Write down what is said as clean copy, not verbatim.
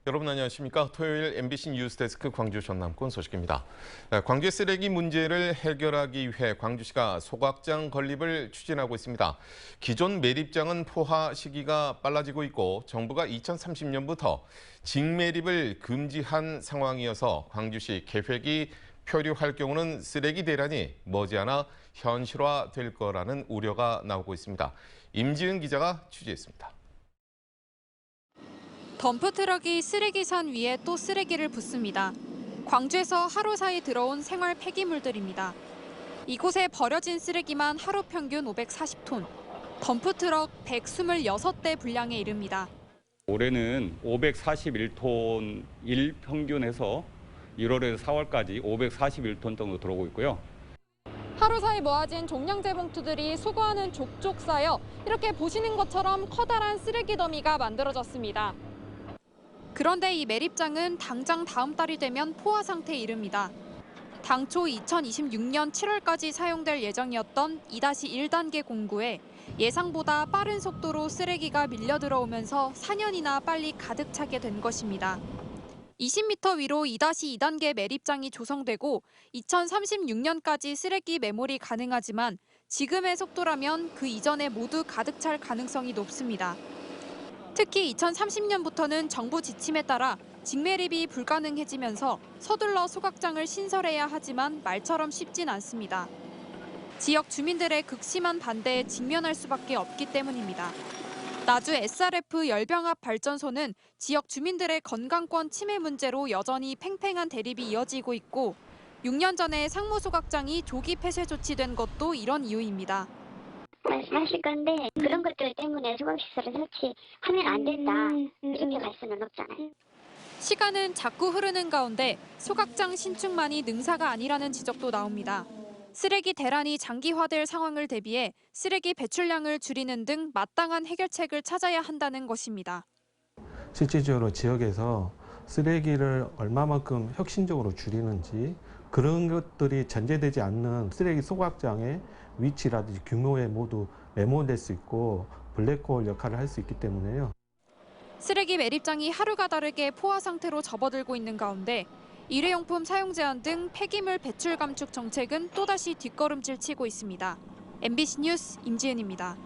여러분 안녕하십니까? 토요일 MBC 뉴스데스크 광주 전남권 소식입니다. 광주의 쓰레기 문제를 해결하기 위해 광주시가 소각장 건립을 추진하고 있습니다. 기존 매립장은 포화 시기가 빨라지고 있고 정부가 2030년부터 직매립을 금지한 상황이어서 광주시 계획이 표류할 경우는 쓰레기 대란이 머지않아 현실화될 거라는 우려가 나오고 있습니다. 임지은 기자가 취재했습니다. 덤프트럭이 쓰레기산 위에 또 쓰레기를 붓습니다. 광주에서 하루 사이 들어온 생활 폐기물들입니다. 이곳에 버려진 쓰레기만 하루 평균 540톤, 덤프트럭 126대 분량에 이릅니다. 올해는 541톤 일평균해서 1월에서 4월까지 541톤 정도 들어오고 있고요. 하루 사이 모아진 종량제 봉투들이 수거하는 족족 쌓여 이렇게 보시는 것처럼 커다란 쓰레기 더미가 만들어졌습니다. 그런데 이 매립장은 당장 다음 달이 되면 포화 상태에 이릅니다. 당초 2026년 7월까지 사용될 예정이었던 2-1단계 공구에 예상보다 빠른 속도로 쓰레기가 밀려 들어오면서 4년이나 빨리 가득 차게 된 것입니다. 20m 위로 2-2단계 매립장이 조성되고 2036년까지 쓰레기 매몰이 가능하지만 지금의 속도라면 그 이전에 모두 가득 찰 가능성이 높습니다. 특히 2030년부터는 정부 지침에 따라 직매립이 불가능해지면서 서둘러 소각장을 신설해야 하지만 말처럼 쉽진 않습니다. 지역 주민들의 극심한 반대에 직면할 수밖에 없기 때문입니다. 나주 SRF 열병합 발전소는 지역 주민들의 건강권 침해 문제로 여전히 팽팽한 대립이 이어지고 있고 6년 전에 상무 소각장이 조기 폐쇄 조치된 것도 이런 이유입니다. 말씀하실 건데 그런 것들 때문에 소각시설을 설치하면 안 된다. 이렇게 갈 수는 없잖아요. 시간은 자꾸 흐르는 가운데 소각장 신축만이 능사가 아니라는 지적도 나옵니다. 쓰레기 대란이 장기화될 상황을 대비해 쓰레기 배출량을 줄이는 등 마땅한 해결책을 찾아야 한다는 것입니다. 실질적으로 지역에서 쓰레기를 얼마만큼 혁신적으로 줄이는지 그런 것들이 전제되지 않는 쓰레기 소각장의 위치라든지 규모에 모두 매몰될 수 있고 블랙홀 역할을 할 수 있기 때문에요. 쓰레기 매립장이 하루가 다르게 포화 상태로 접어들고 있는 가운데 일회용품 사용 제한 등 폐기물 배출 감축 정책은 또다시 뒷걸음질 치고 있습니다. MBC 뉴스 임지은입니다.